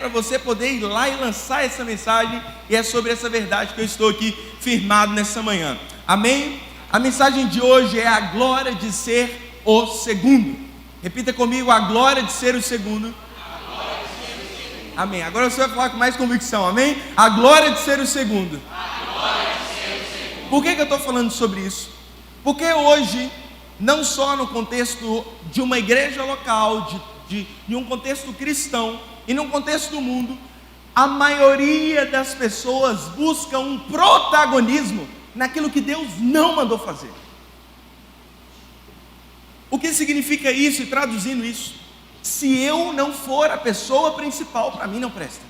para você poder ir lá e lançar essa mensagem, e é sobre essa verdade que eu estou aqui firmado nessa manhã. Amém? A mensagem de hoje é a glória de ser o segundo. Repita comigo: a glória de ser o segundo. Amém. Agora você vai falar com mais convicção. Amém? A glória de ser o segundo. Por que eu estou falando sobre isso? Porque hoje, não só no contexto de uma igreja local, de um contexto cristão e num contexto do mundo, a maioria das pessoas busca um protagonismo naquilo que Deus não mandou fazer. O que significa isso? E traduzindo isso: se eu não for a pessoa principal, para mim não presta.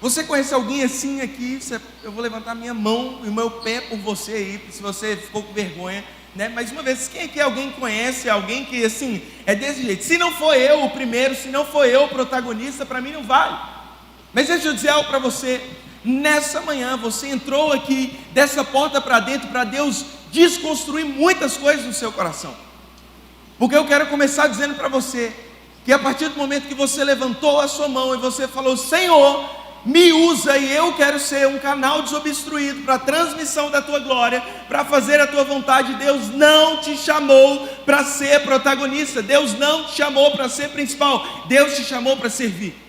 Você conhece alguém assim aqui? Eu vou levantar minha mão e o meu pé por você aí, se você ficou com vergonha, né? Mais uma vez, quem aqui alguém conhece alguém que assim, é desse jeito? Se não for eu o primeiro, se não for eu o protagonista, para mim não vale. Mas deixa eu dizer algo para você. Nessa manhã você entrou aqui dessa porta para dentro, para Deus desconstruir muitas coisas no seu coração. Porque eu quero começar dizendo para você que a partir do momento que você levantou a sua mão e você falou: Senhor, me usa, e eu quero ser um canal desobstruído para a transmissão da tua glória, para fazer a tua vontade. Deus não te chamou para ser protagonista, Deus não te chamou para ser principal, Deus te chamou para servir.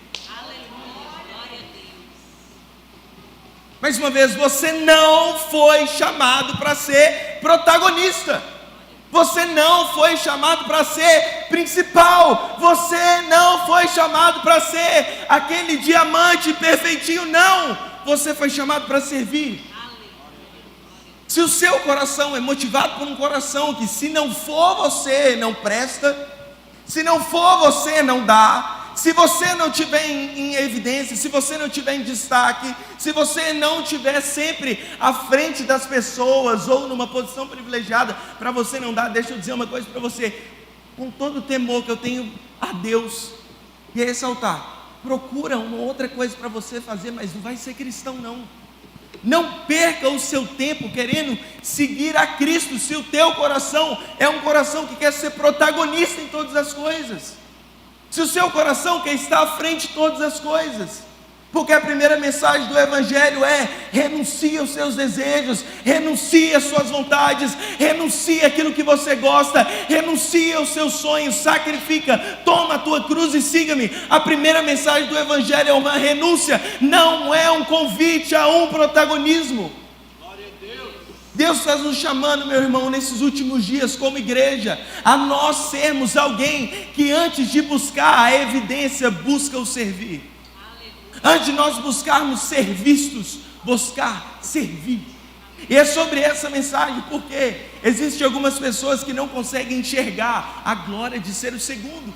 Mais uma vez, você não foi chamado para ser protagonista, você não foi chamado para ser principal, você não foi chamado para ser aquele diamante perfeitinho, não, você foi chamado para servir. Se o seu coração é motivado por um coração que, se não for você, não presta, se não for você, não dá, se você não estiver em evidência, se você não estiver em destaque, se você não estiver sempre à frente das pessoas ou numa posição privilegiada, para você não dar. Deixa eu dizer uma coisa para você, com todo o temor que eu tenho a Deus e a esse altar, procura uma outra coisa para você fazer, mas não vai ser cristão não. Não perca o seu tempo querendo seguir a Cristo, se o teu coração é um coração que quer ser protagonista em todas as coisas, se o seu coração quer estar à frente de todas as coisas. Porque a primeira mensagem do Evangelho é: renuncie aos seus desejos, renuncie às suas vontades, renuncie àquilo que você gosta, renuncie aos seus sonhos, sacrifica, toma a tua cruz e siga-me. A primeira mensagem do Evangelho é uma renúncia, não é um convite a um protagonismo. Deus está nos chamando, meu irmão, nesses últimos dias como igreja, a nós sermos alguém que, antes de buscar a evidência, busca o servir. Antes de nós buscarmos ser vistos, buscar servir. E é sobre essa mensagem, porque existem algumas pessoas que não conseguem enxergar a glória de ser o segundo.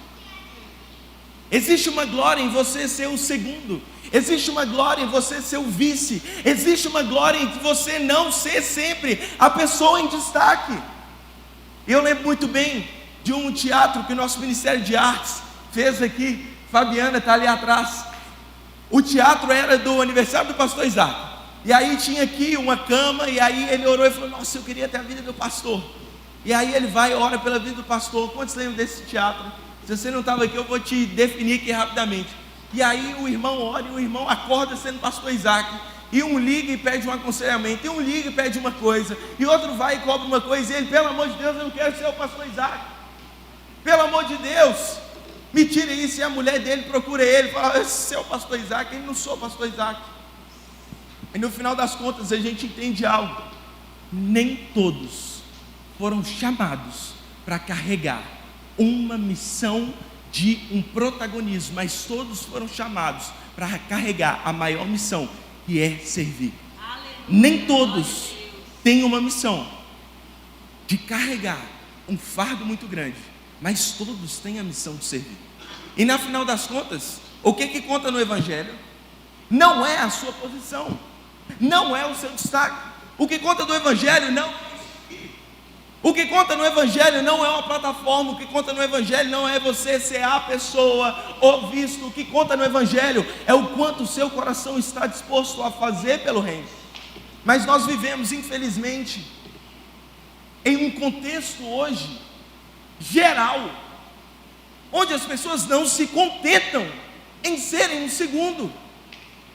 Existe uma glória em você ser o segundo, existe uma glória em você ser o vice, existe uma glória em você não ser sempre a pessoa em destaque. Eu lembro muito bem de um teatro que o nosso Ministério de Artes fez aqui. Fabiana está ali atrás. O teatro era do aniversário do pastor Isaac, e aí tinha aqui uma cama, e aí ele orou e falou: nossa, eu queria ter a vida do pastor. E aí ele vai e ora pela vida do pastor. Quantos lembram desse teatro? Se você não estava aqui, eu vou te definir aqui rapidamente. E aí o irmão ora, e o irmão acorda sendo pastor Isaac, e um liga e pede um aconselhamento, e um liga e pede uma coisa, e outro vai e cobra uma coisa, e ele: pelo amor de Deus, eu não quero ser o pastor Isaac, pelo amor de Deus, me tire isso. E a mulher dele procura ele, fala: esse é o pastor Isaac. Ele: não sou o pastor Isaac. E no final das contas a gente entende algo: nem todos foram chamados para carregar uma missão de um protagonismo, mas todos foram chamados para carregar a maior missão, que é servir. Nem todos têm uma missão de carregar um fardo muito grande, mas todos têm a missão de servir. E no final das contas, o que conta no Evangelho não é a sua posição, não é o seu destaque. O que conta no Evangelho não O que conta no Evangelho não é uma plataforma, o que conta no Evangelho não é você ser a pessoa ou visto. O que conta no Evangelho é o quanto o seu coração está disposto a fazer pelo reino. Mas nós vivemos, infelizmente, em um contexto hoje geral, onde as pessoas não se contentam em serem um segundo.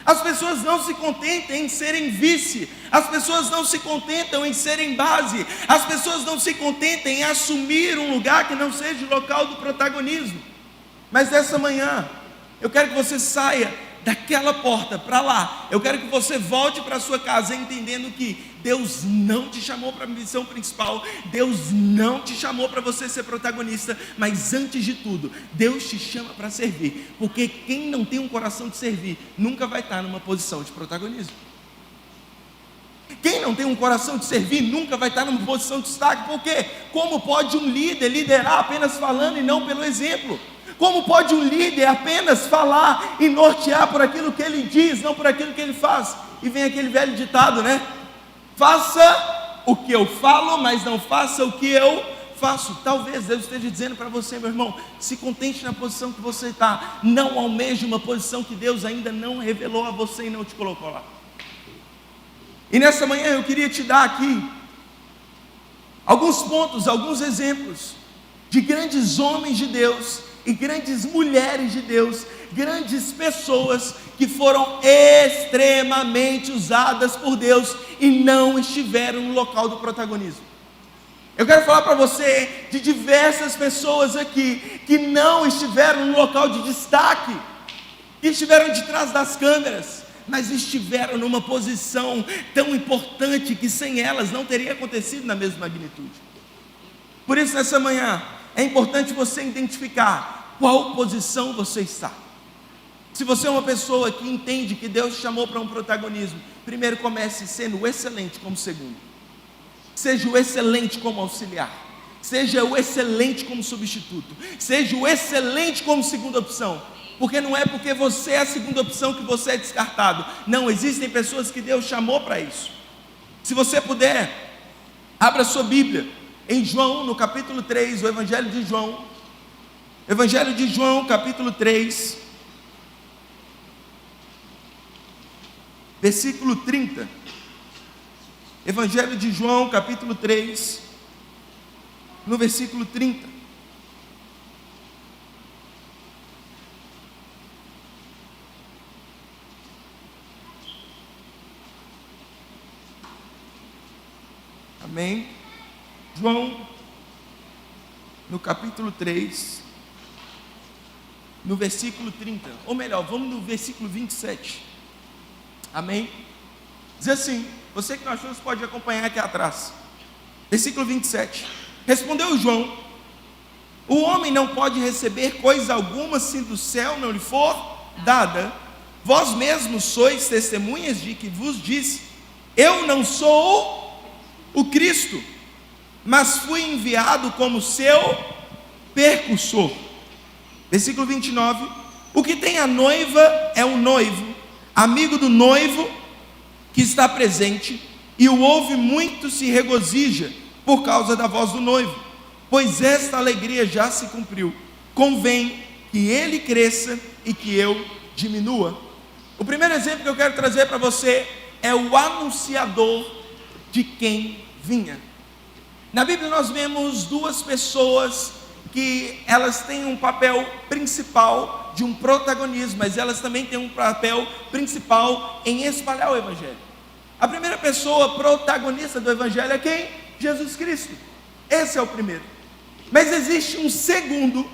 As pessoas não se contentam em serem vice, as pessoas não se contentam em serem base, as pessoas não se contentam em assumir um lugar que não seja o local do protagonismo. Mas essa manhã, eu quero que você saia daquela porta para lá. Eu quero que você volte para a sua casa entendendo que Deus não te chamou para a missão principal, Deus não te chamou para você ser protagonista, mas antes de tudo, Deus te chama para servir, porque quem não tem um coração de servir, nunca vai estar numa posição de protagonismo. Quem não tem um coração de servir, nunca vai estar numa posição de destaque. Por quê? Como pode um líder liderar apenas falando e não pelo exemplo? Como pode um líder apenas falar e nortear por aquilo que ele diz, não por aquilo que ele faz? E vem aquele velho ditado, né? Faça o que eu falo, mas não faça o que eu faço. Talvez Deus esteja dizendo para você, meu irmão, se contente na posição que você está. Não almeje uma posição que Deus ainda não revelou a você e não te colocou lá. E nessa manhã eu queria te dar aqui alguns pontos, alguns exemplos de grandes homens de Deus e grandes mulheres de Deus, grandes pessoas que foram extremamente usadas por Deus e não estiveram no local do protagonismo. Eu quero falar para você de diversas pessoas aqui que não estiveram no local de destaque, que estiveram de trás das câmeras, mas estiveram numa posição tão importante que sem elas não teria acontecido na mesma magnitude. Por isso, nessa manhã, é importante você identificar qual posição você está. Se você é uma pessoa que entende que Deus te chamou para um protagonismo, primeiro comece sendo o excelente como segundo. Seja o excelente como auxiliar. Seja o excelente como substituto. Seja o excelente como segunda opção. Porque não é porque você é a segunda opção que você é descartado. Não, existem pessoas que Deus chamou para isso. Se você puder, abra sua Bíblia em João, no capítulo 3, o Evangelho de João. Evangelho de João, capítulo 3, versículo 30. Evangelho de João, capítulo 3, no versículo 30. Amém? João, no capítulo 3, no versículo 30, ou melhor, vamos no versículo 27, amém? Diz assim, você que não achou, você pode acompanhar aqui atrás, versículo 27, respondeu João, o homem não pode receber coisa alguma se do céu não lhe for dada, vós mesmos sois testemunhas de que vos disse, eu não sou o Cristo, mas fui enviado como seu percussor. Versículo 29, o que tem a noiva é o noivo, amigo do noivo que está presente, e o ouve muito se regozija por causa da voz do noivo, pois esta alegria já se cumpriu, convém que ele cresça e que eu diminua. O primeiro exemplo que eu quero trazer para você é o anunciador de quem vinha. Na Bíblia nós vemos duas pessoas que elas têm um papel principal de um protagonismo, mas elas também têm um papel principal em espalhar o Evangelho. A primeira pessoa protagonista do Evangelho é quem? Jesus Cristo. Esse é o primeiro. Mas existe um segundo,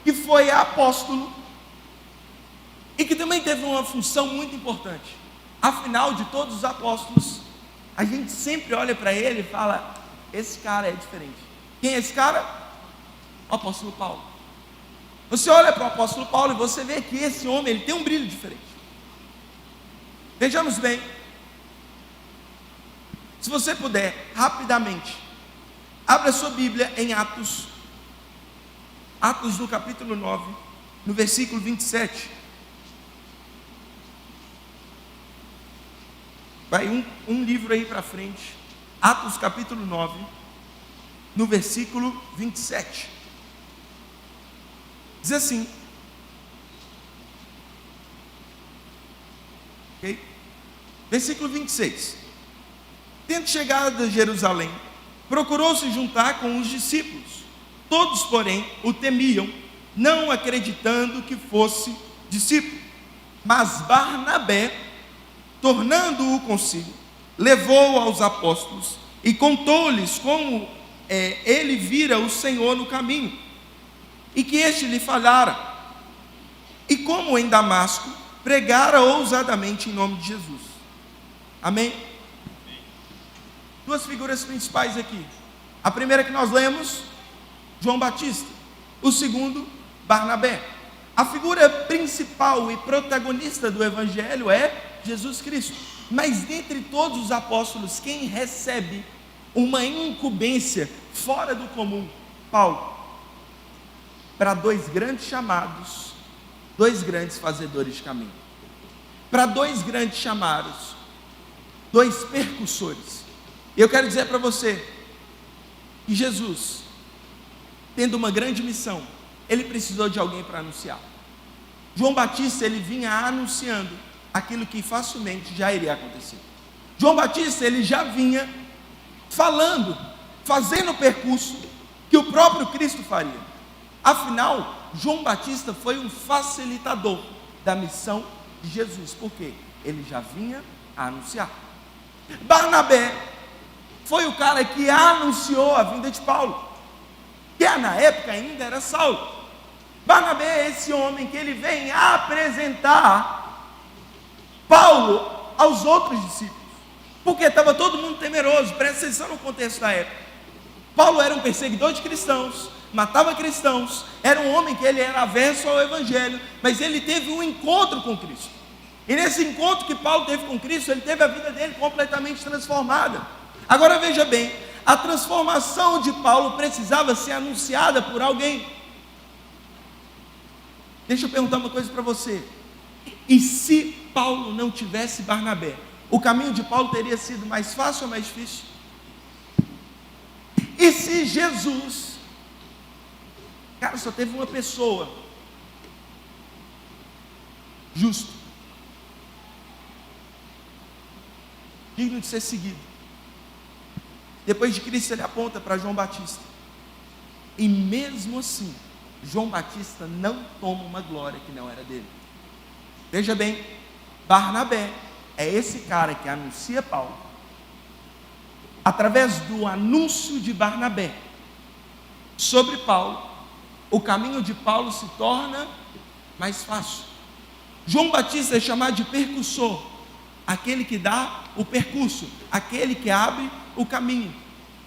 que foi apóstolo, e que também teve uma função muito importante. Afinal, de todos os apóstolos, a gente sempre olha para ele e fala, esse cara é diferente. Quem é esse cara? O apóstolo Paulo. Você olha para o apóstolo Paulo e você vê que esse homem, ele tem um brilho diferente. Vejamos bem, se você puder, rapidamente, abra a sua Bíblia em Atos, Atos no capítulo 9, no versículo 27, vai um livro aí para frente, Atos capítulo 9, no versículo 27, diz assim, ok? Versículo 26, tendo chegado a Jerusalém, procurou se juntar com os discípulos, todos porém o temiam, não acreditando que fosse discípulo. Mas Barnabé, tornando-o consigo, levou-o aos apóstolos e contou-lhes como ele vira o Senhor no caminho, e que este lhe falara, e como em Damasco pregara ousadamente em nome de Jesus. Amém? Duas figuras principais aqui. A primeira que nós lemos, João Batista. O segundo, Barnabé. A figura principal e protagonista do Evangelho é Jesus Cristo. Mas dentre todos os apóstolos, quem recebe uma incumbência fora do comum? Paulo. Para dois grandes chamados, dois grandes fazedores de caminho. Para dois grandes chamados, dois percussores. E eu quero dizer para você que Jesus, tendo uma grande missão, ele precisou de alguém para anunciar. João Batista, ele vinha anunciando aquilo que facilmente já iria acontecer. João Batista, ele já vinha falando, fazendo o percurso que o próprio Cristo faria. Afinal, João Batista foi um facilitador da missão de Jesus, porque ele já vinha a anunciar. Barnabé foi o cara que anunciou a vinda de Paulo, que na época ainda era Saulo. Barnabé é esse homem que ele vem apresentar Paulo aos outros discípulos, porque estava todo mundo temeroso. Presta atenção no contexto da época. Paulo era um perseguidor de cristãos, matava cristãos, era um homem que ele era averso ao Evangelho, mas ele teve um encontro com Cristo, e nesse encontro que Paulo teve com Cristo, ele teve a vida dele completamente transformada. Agora veja bem, a transformação de Paulo precisava ser anunciada por alguém. Deixa eu perguntar uma coisa para você: e se Paulo não tivesse Barnabé, o caminho de Paulo teria sido mais fácil ou mais difícil? E se Jesus, cara, só teve uma pessoa justo, digno de ser seguido. Depois de Cristo, ele aponta para João Batista, e mesmo assim João Batista não toma uma glória que não era dele. Veja bem, Barnabé é esse cara que anuncia Paulo. Através do anúncio de Barnabé sobre Paulo, o caminho de Paulo se torna mais fácil. João Batista é chamado de percussor, aquele que dá o percurso, aquele que abre o caminho.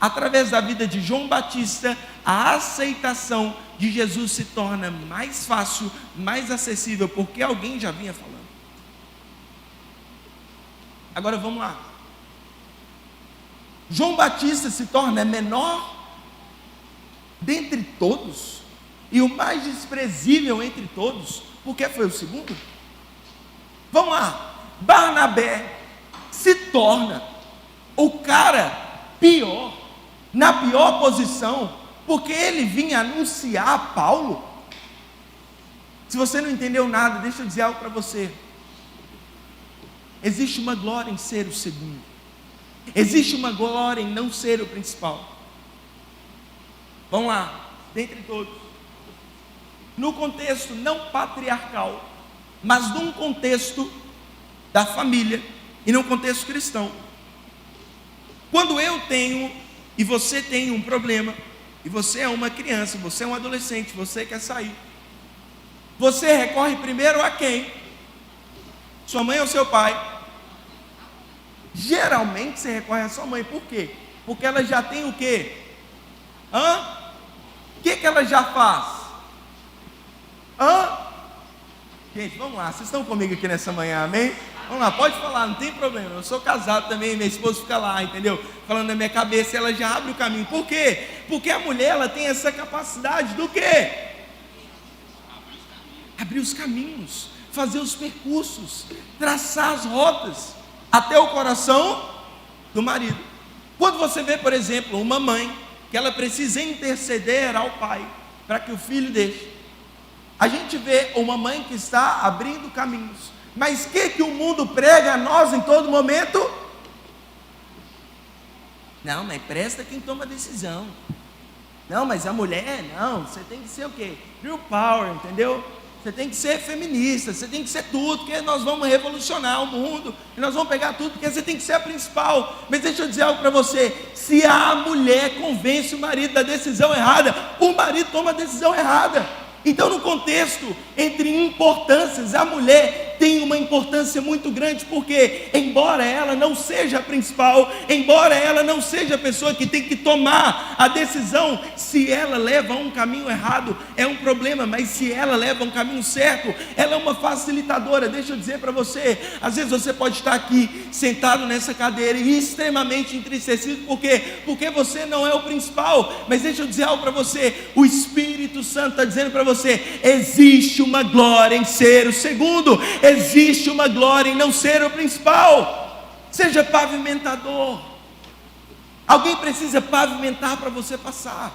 Através da vida de João Batista, a aceitação de Jesus se torna mais fácil, mais acessível, porque alguém já vinha falando. Agora vamos lá. João Batista se torna menor dentre todos e o mais desprezível entre todos, porque foi o segundo. Vamos lá. Barnabé se torna o cara pior, na pior posição, porque ele vinha anunciar a Paulo. Se você não entendeu nada, deixa eu dizer algo para você. Existe uma glória em ser o segundo, existe uma glória em não ser o principal. Vamos lá, dentre todos, no contexto não patriarcal, mas num contexto da família e num contexto cristão. Quando eu tenho e você tem um problema, e você é uma criança, você é um adolescente, você quer sair, você recorre primeiro a quem? Sua mãe ou seu pai? Geralmente você recorre a sua mãe. Por quê? Porque ela já tem o quê? O que ela já faz? Gente, vamos lá, vocês estão comigo aqui nessa manhã, amém? Vamos lá, pode falar, não tem problema. Eu sou casado também, minha esposa fica lá, entendeu? Falando na minha cabeça, ela já abre o caminho. Por quê? Porque a mulher, ela tem essa capacidade do quê? Abrir os caminhos, fazer os percursos, traçar as rotas até o coração do marido. Quando você vê, por exemplo, uma mãe que ela precisa interceder ao pai para que o filho deixe, a gente vê uma mãe que está abrindo caminhos. Mas o que o mundo prega a nós em todo momento? Não, mas presta quem toma a decisão. Não, mas a mulher, não, você tem que ser o quê? Girl power, entendeu? Você tem que ser feminista, você tem que ser tudo, porque nós vamos revolucionar o mundo, e nós vamos pegar tudo, porque você tem que ser a principal. Mas deixa eu dizer algo para você: se a mulher convence o marido da decisão errada, o marido toma a decisão errada. Então, no contexto entre importâncias, a mulher tem uma importância muito grande, porque embora ela não seja a principal, embora ela não seja a pessoa que tem que tomar a decisão, se ela leva um caminho errado, é um problema, mas se ela leva um caminho certo, ela é uma facilitadora. Deixa eu dizer para você, às vezes você pode estar aqui, sentado nessa cadeira, e extremamente entristecido, porque você não é o principal, mas deixa eu dizer algo para você, o Espírito Santo está dizendo para você, existe uma glória em ser o segundo, existe uma glória em não ser o principal. Seja pavimentador. Alguém precisa pavimentar para você passar,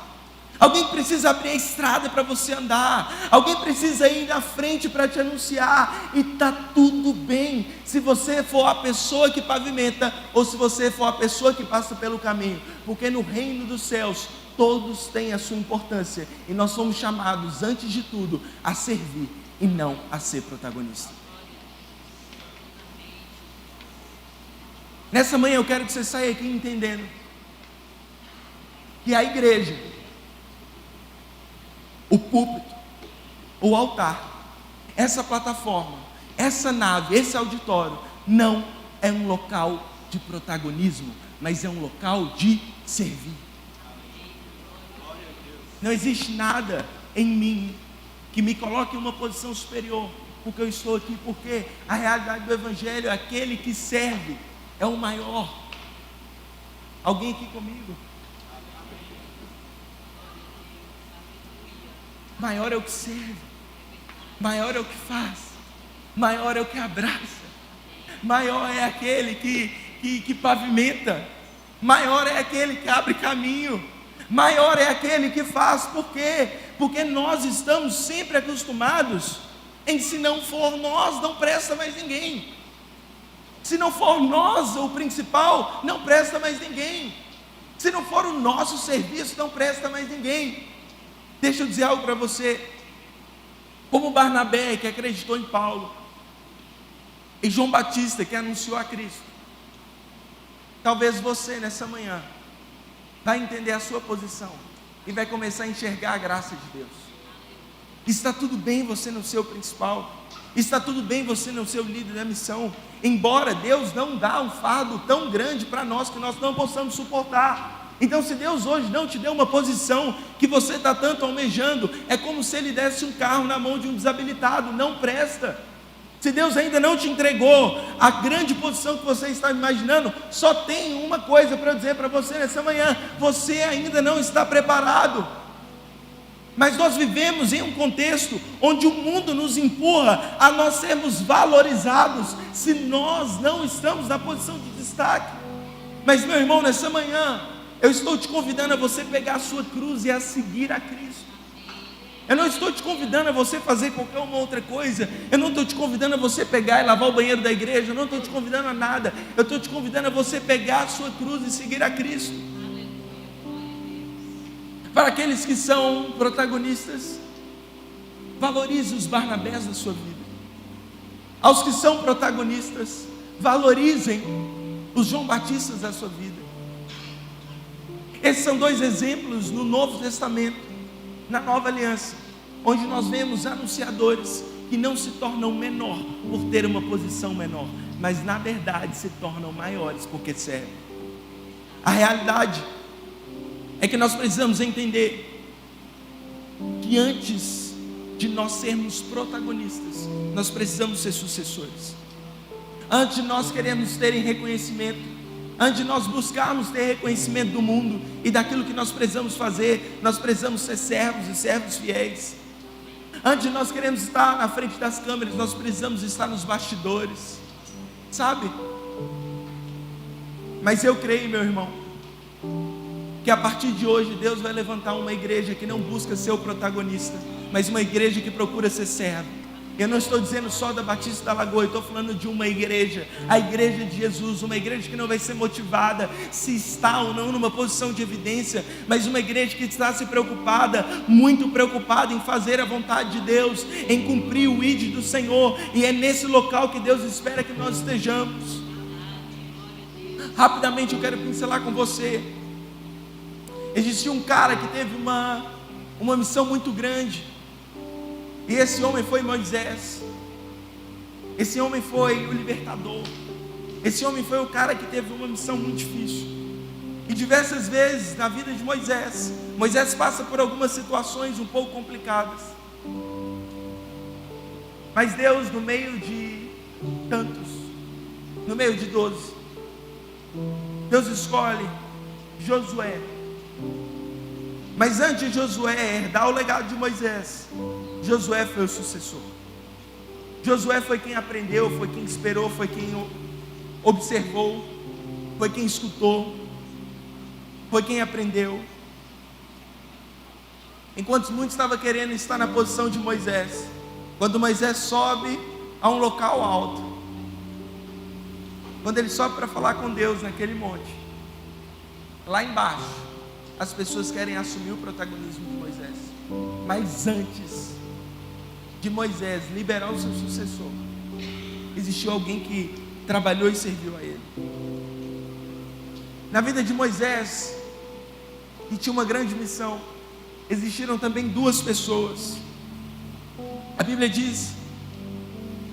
alguém precisa abrir a estrada para você andar, alguém precisa ir na frente para te anunciar, e está tudo bem, se você for a pessoa que pavimenta, ou se você for a pessoa que passa pelo caminho, porque no reino dos céus, todos têm a sua importância, e nós somos chamados, antes de tudo, a servir, e não a ser protagonista. Nessa manhã eu quero que você saia aqui entendendo, que a igreja, o púlpito, o altar, essa plataforma, essa nave, esse auditório, não é um local de protagonismo, mas é um local de servir. Não existe nada em mim que me coloque em uma posição superior, porque eu estou aqui, porque a realidade do Evangelho é aquele que serve, é o maior. Alguém aqui comigo? Maior é o que serve, maior é o que faz, maior é o que abraça, maior é aquele que pavimenta, maior é aquele que abre caminho, maior é aquele que faz. Por quê? Porque nós estamos sempre acostumados em, se não for nós, não presta mais ninguém. Se não for nós o principal, não presta mais ninguém. Se não for o nosso serviço, não presta mais ninguém. Deixa eu dizer algo para você. Como Barnabé, que acreditou em Paulo, e João Batista, que anunciou a Cristo, talvez você nessa manhã vai entender a sua posição e vai começar a enxergar a graça de Deus. Está tudo bem você não ser o principal, está tudo bem você não ser o líder da missão, embora Deus não dá um fardo tão grande para nós que nós não possamos suportar. Então, se Deus hoje não te deu uma posição que você está tanto almejando, é como se Ele desse um carro na mão de um desabilitado, não presta. Se Deus ainda não te entregou a grande posição que você está imaginando, só tem uma coisa para dizer para você nessa manhã: você ainda não está preparado. Mas nós vivemos em um contexto onde o mundo nos empurra a nós sermos valorizados, se nós não estamos na posição de destaque. Mas, meu irmão, nessa manhã, eu estou te convidando a você pegar a sua cruz e a seguir a Cristo. Eu não estou te convidando a você fazer qualquer uma outra coisa. Eu não estou te convidando a você pegar e lavar o banheiro da igreja. Eu não estou te convidando a nada. Eu estou te convidando a você pegar a sua cruz e seguir a Cristo. Para aqueles que são protagonistas, valorize os Barnabés da sua vida. Aos que são protagonistas, valorizem os João Batistas da sua vida. Esses são dois exemplos no Novo Testamento, na Nova Aliança, onde nós vemos anunciadores que não se tornam menor por ter uma posição menor, mas na verdade se tornam maiores porque servem. A realidade é que nós precisamos entender que antes de nós sermos protagonistas, nós precisamos ser sucessores. Antes de nós queremos terem reconhecimento, antes de nós buscarmos ter reconhecimento do mundo e daquilo que nós precisamos fazer, nós precisamos ser servos e servos fiéis. Antes de nós queremos estar na frente das câmeras, nós precisamos estar nos bastidores, sabe? Mas eu creio, meu irmão, que a partir de hoje Deus vai levantar uma igreja que não busca ser o protagonista, mas uma igreja que procura ser servo. Eu não estou dizendo só da Batista da Lagoa, eu estou falando de uma igreja, a igreja de Jesus, uma igreja que não vai ser motivada se está ou não numa posição de evidência, mas uma igreja que está se preocupada, muito preocupada em fazer a vontade de Deus, em cumprir o ID do Senhor, e é nesse local que Deus espera que nós estejamos. Rapidamente eu quero pincelar com você. Existia um cara que teve uma missão muito grande, e esse homem foi Moisés. Esse homem foi o libertador. Esse homem foi o cara que teve uma missão muito difícil. E diversas vezes na vida de Moisés, Moisés passa por algumas situações um pouco complicadas. Mas Deus, no meio de tantos, no meio de 12, Deus escolhe Josué. Mas antes de Josué herdar o legado de Moisés, Josué foi o sucessor. Josué foi quem aprendeu, foi quem esperou, foi quem observou, foi quem escutou, foi quem aprendeu. Enquanto muitos estavam querendo estar na posição de Moisés, quando Moisés sobe a um local alto, quando ele sobe para falar com Deus naquele monte, lá embaixo, as pessoas querem assumir o protagonismo de Moisés. Mas antes de Moisés liberar o seu sucessor, existiu alguém que trabalhou e serviu a ele. Na vida de Moisés, que tinha uma grande missão, existiram também duas pessoas. A Bíblia diz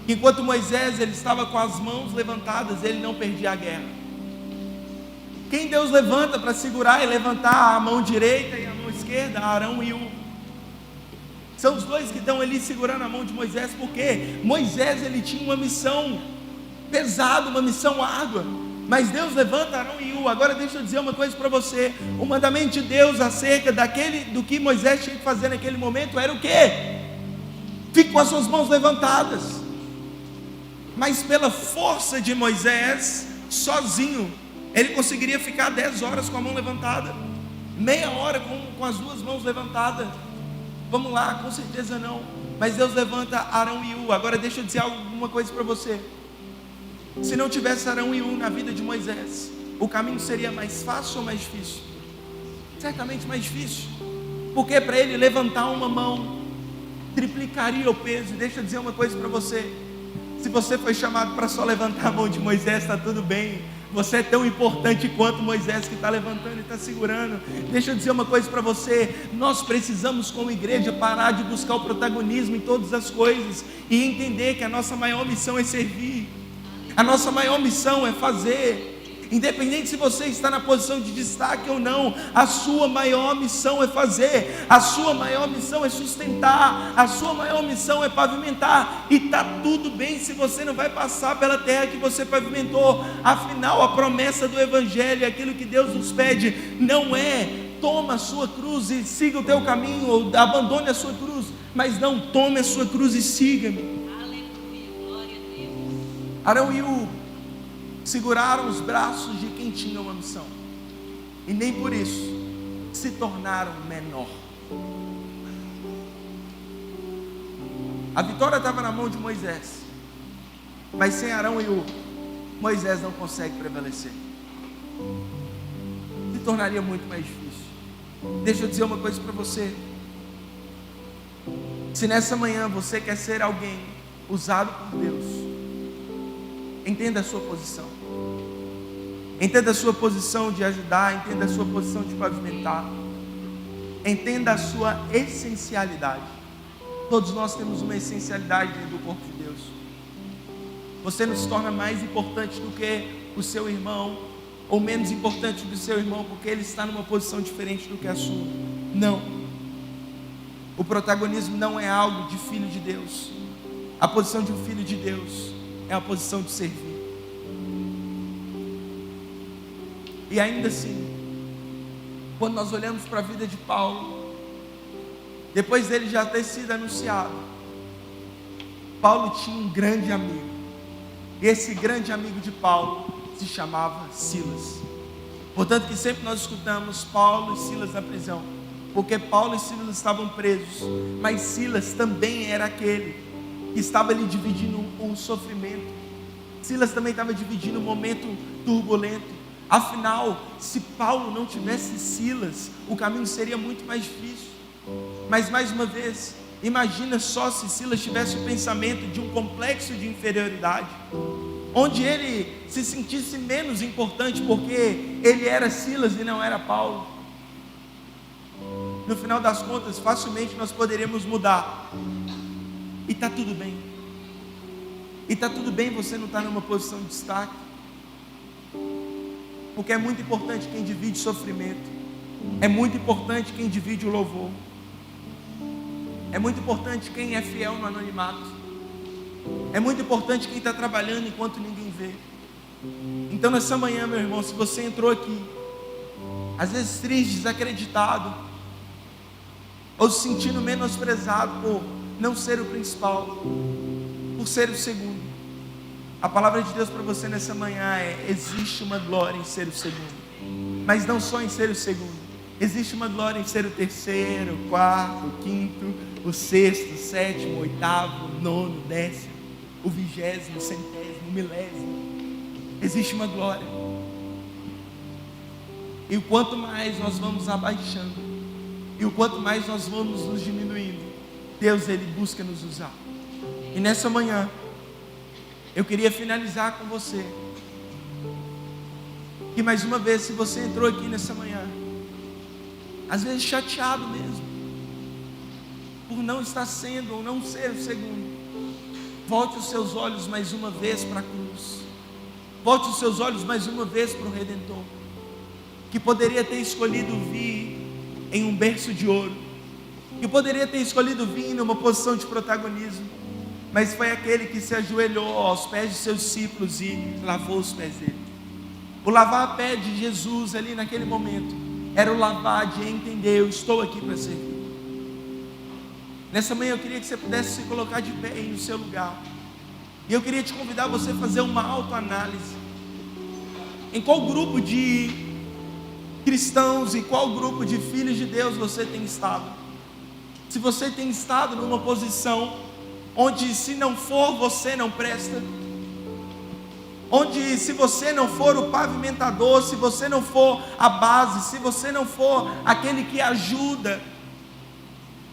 que enquanto Moisés ele estava com as mãos levantadas, ele não perdia a guerra. Quem Deus levanta para segurar e levantar a mão direita e a mão esquerda? Arão e Ur. São os dois que estão ali segurando a mão de Moisés, porque Moisés ele tinha uma missão pesada, uma missão árdua, mas Deus levanta Arão e Ur. Agora deixa eu dizer uma coisa para você. O mandamento de Deus acerca do que Moisés tinha que fazer naquele momento era o quê? Fique com as suas mãos levantadas. Mas pela força de Moisés, sozinho, ele conseguiria ficar 10 horas com a mão levantada, meia hora com as duas mãos levantadas. Vamos lá, com certeza não. Mas Deus levanta Arão e Ur. Agora deixa eu dizer alguma coisa para você. Se não tivesse Arão e Ur na vida de Moisés, o caminho seria mais fácil ou mais difícil? Certamente mais difícil, porque para ele levantar uma mão triplicaria o peso. Deixa eu dizer uma coisa para você. Se você foi chamado para só levantar a mão de Moisés, está tudo bem. Você é tão importante quanto Moisés que está levantando e está segurando. Deixa eu dizer uma coisa para você. Nós precisamos como igreja parar de buscar o protagonismo em todas as coisas e entender que a nossa maior missão é servir. A nossa maior missão é fazer. Independente se você está na posição de destaque ou não, a sua maior missão é fazer, a sua maior missão é sustentar, a sua maior missão é pavimentar, e está tudo bem se você não vai passar pela terra que você pavimentou. Afinal, a promessa do Evangelho, aquilo que Deus nos pede, não é toma a sua cruz e siga o teu caminho, ou abandone a sua cruz, mas não, tome a sua cruz e siga-me. Aleluia, glória a Deus. Arão e Ur seguraram os braços de quem tinha uma missão, e nem por isso se tornaram menor. A vitória estava na mão de Moisés, mas sem Arão e Ur, Moisés não consegue prevalecer. Se tornaria muito mais difícil. Deixa eu dizer uma coisa para você. Se nessa manhã você quer ser alguém usado por Deus, entenda a sua posição. Entenda a sua posição de ajudar, entenda a sua posição de pavimentar. Entenda a sua essencialidade. Todos nós temos uma essencialidade dentro do corpo de Deus. Você não se torna mais importante do que o seu irmão, ou menos importante do que o seu irmão, porque ele está numa posição diferente do que a sua. Não. O protagonismo não é algo de filho de Deus. A posição de um filho de Deus é a posição de servir. E ainda assim, quando nós olhamos para a vida de Paulo, depois dele já ter sido anunciado, Paulo tinha um grande amigo. E esse grande amigo de Paulo se chamava Silas. Portanto que sempre nós escutamos Paulo e Silas na prisão, porque Paulo e Silas estavam presos, mas Silas também era aquele que estava ali dividindo um sofrimento. Silas também estava dividindo um momento turbulento. Afinal, se Paulo não tivesse Silas, o caminho seria muito mais difícil. Mas mais uma vez, imagina só se Silas tivesse o pensamento de um complexo de inferioridade, onde ele se sentisse menos importante porque ele era Silas e não era Paulo. No final das contas, facilmente nós poderíamos mudar. E está tudo bem. E está tudo bem você não estar numa posição de destaque. Porque é muito importante quem divide sofrimento. É muito importante quem divide o louvor. É muito importante quem é fiel no anonimato. É muito importante quem está trabalhando enquanto ninguém vê. Então nessa manhã, meu irmão, se você entrou aqui, às vezes triste, desacreditado, ou se sentindo menosprezado por não ser o principal, por ser o segundo, a palavra de Deus para você nessa manhã é: existe uma glória em ser o segundo, mas não só em ser o segundo, existe uma glória em ser o terceiro, o quarto, o quinto, o sexto, o sétimo, o oitavo, o nono, o décimo, o 20º, o 100º, o 1000º. Existe uma glória. E o quanto mais nós vamos abaixando, e o quanto mais nós vamos nos diminuindo, Deus, Ele busca nos usar. E nessa manhã, eu queria finalizar com você, que mais uma vez, se você entrou aqui nessa manhã, às vezes chateado mesmo, por não estar sendo ou não ser o segundo, volte os seus olhos mais uma vez para a cruz, volte os seus olhos mais uma vez para o Redentor, que poderia ter escolhido vir em um berço de ouro, que poderia ter escolhido vir numa posição de protagonismo, mas foi aquele que se ajoelhou aos pés de seus discípulos e lavou os pés dele. O lavar a pé de Jesus ali naquele momento era o lavar de entender: eu estou aqui para servir. Nessa manhã eu queria que você pudesse se colocar de pé aí no seu lugar, e eu queria te convidar a você fazer uma autoanálise. Em qual grupo de cristãos e qual grupo de filhos de Deus você tem estado? Se você tem estado numa posição onde, se não for, você não presta, onde, se você não for o pavimentador, se você não for a base, se você não for aquele que ajuda,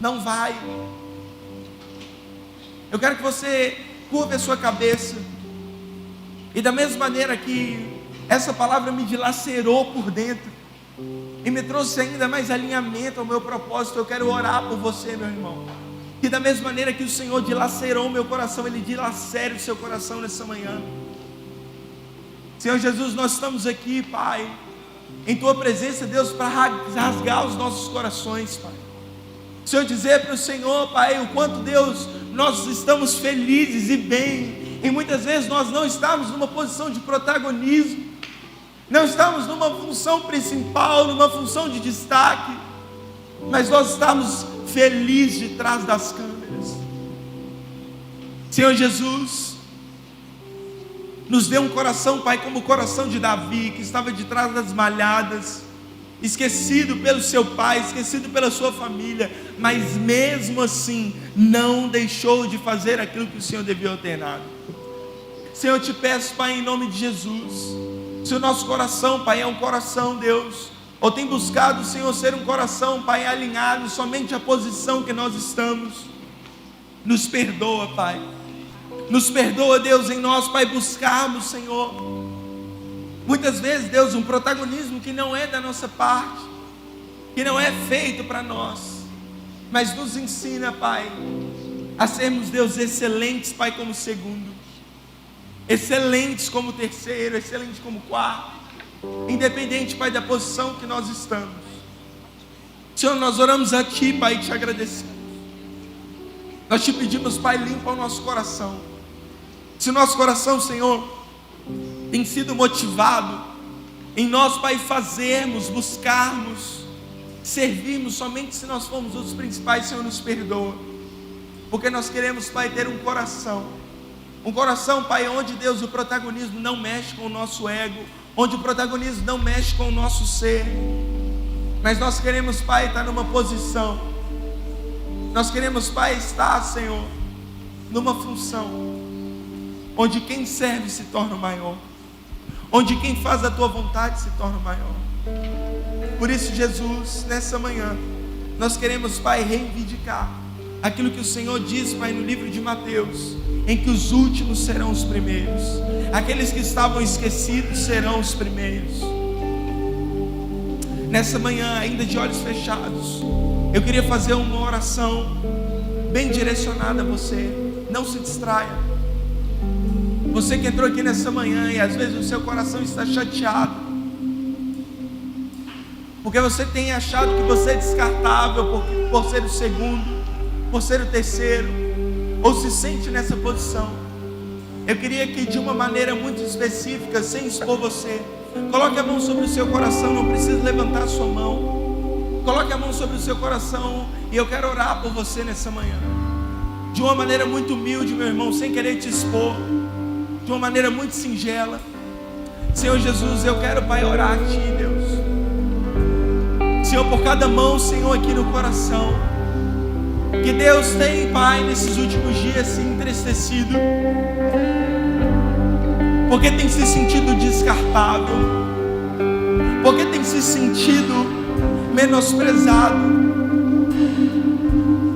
não vai. Eu quero que você curve a sua cabeça, e da mesma maneira que essa palavra me dilacerou por dentro e me trouxe ainda mais alinhamento ao meu propósito, eu quero orar por você, meu irmão, que da mesma maneira que o Senhor dilacerou o meu coração, Ele dilacere o seu coração nessa manhã. Senhor Jesus, nós estamos aqui, Pai, em Tua presença, Deus, para rasgar os nossos corações, Pai. Senhor, dizer para o Senhor, Pai, o quanto, Deus, nós estamos felizes e bem, e muitas vezes nós não estamos numa posição de protagonismo, não estamos numa função principal, numa função de destaque, mas nós estamos felizes de trás das câmeras. Senhor Jesus, nos dê um coração, Pai, como o coração de Davi, que estava de trás das malhadas, esquecido pelo seu pai, esquecido pela sua família, mas mesmo assim não deixou de fazer aquilo que o Senhor devia ordenar. Senhor, eu te peço, Pai, em nome de Jesus, se o nosso coração, Pai, é um coração, Deus, ou tem buscado, Senhor, ser um coração, Pai, alinhado somente à posição que nós estamos, nos perdoa, Pai. Nos perdoa, Deus, em nós, Pai, buscarmos, Senhor, muitas vezes, Deus, um protagonismo que não é da nossa parte, que não é feito para nós, mas nos ensina, Pai, a sermos, Deus, excelentes, Pai, como segundo, excelentes como terceiro, excelentes como quarto, independente, Pai, da posição que nós estamos. Senhor, nós oramos a Ti, Pai, e te agradecemos. Nós te pedimos, Pai, limpa o nosso coração. Se o nosso coração, Senhor, tem sido motivado em nós, Pai, fazermos, buscarmos, servirmos somente se nós formos os principais, Senhor, nos perdoa, porque nós queremos, Pai, ter um coração, Pai, onde, Deus, o protagonismo não mexe com o nosso ego, onde o protagonismo não mexe com o nosso ser, mas nós queremos, Pai, estar numa posição, nós queremos, Pai, estar, Senhor, numa função onde quem serve se torna o maior, onde quem faz a tua vontade se torna o maior. Por isso, Jesus, nessa manhã, nós queremos, Pai, reivindicar aquilo que o Senhor diz, Pai, no livro de Mateus, em que os últimos serão os primeiros, aqueles que estavam esquecidos serão os primeiros. Nessa manhã, ainda de olhos fechados, eu queria fazer uma oração bem direcionada a você. Não se distraia. Você que entrou aqui nessa manhã e às vezes o seu coração está chateado, porque você tem achado que você é descartável por ser o segundo, por ser o terceiro, ou se sente nessa posição. Eu queria que de uma maneira muito específica, sem expor você, coloque a mão sobre o seu coração. Não precisa levantar a sua mão. Coloque a mão sobre o seu coração e eu quero orar por você nessa manhã, de uma maneira muito humilde, meu irmão, sem querer te expor, de uma maneira muito singela. Senhor Jesus, eu quero, Pai, orar a Ti, Deus. Senhor, por cada mão, Senhor, aqui no coração, que Deus tem, Pai, nesses últimos dias se entristecido, porque tem se sentido descartável, porque tem se sentido menosprezado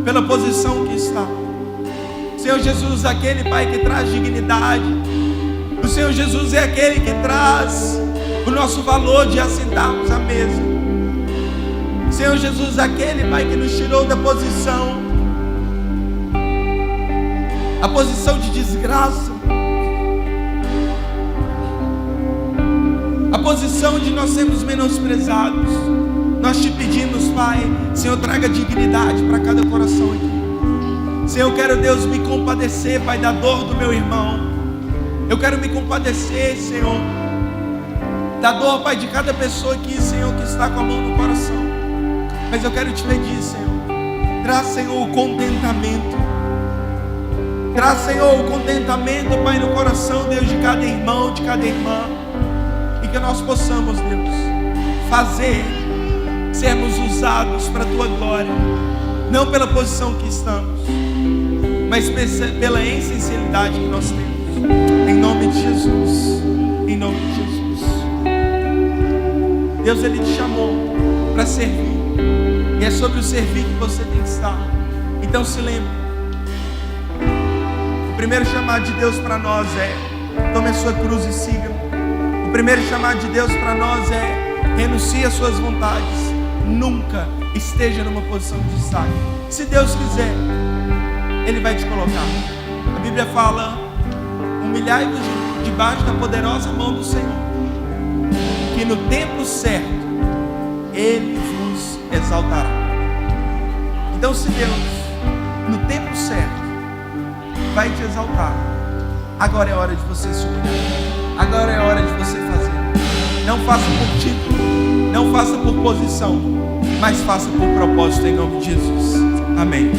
pela posição que está. Senhor Jesus, aquele, Pai, que traz dignidade. O Senhor Jesus é aquele que traz o nosso valor de assentarmos à mesa. Senhor Jesus, aquele, Pai, que nos tirou da posição, a posição de desgraça, a posição de nós sermos menosprezados. Nós te pedimos, Pai, Senhor, traga dignidade para cada coração aqui. Senhor, eu quero, Deus, me compadecer, Pai, da dor do meu irmão. Eu quero me compadecer, Senhor, da dor, Pai, de cada pessoa aqui, Senhor, que está com a mão no coração. Mas eu quero te pedir, Senhor, traz, Senhor, o contentamento. Traz, Senhor, o contentamento, Pai, no coração, Deus, de cada irmão, de cada irmã. E que nós possamos, Deus, fazer, sermos usados para a Tua glória. Não pela posição que estamos, mas pela essencialidade que nós temos. Em nome de Jesus. Em nome de Jesus. Deus, Ele te chamou para servir. E é sobre o servir que você tem que estar. Então se lembre, o primeiro chamado de Deus para nós é: tome a sua cruz e siga. O primeiro chamado de Deus para nós é: renuncie às suas vontades. Nunca esteja numa posição de destaque. Se Deus quiser, Ele vai te colocar. A Bíblia fala: humilhai-vos debaixo da poderosa mão do Senhor, que no tempo certo Ele vos exaltará. Então, se Deus, no tempo certo, vai te exaltar, agora é hora de você se humilhar. Agora é hora de você fazer. Não faça por título, não faça por posição, mas faça por propósito, em nome de Jesus. Amém.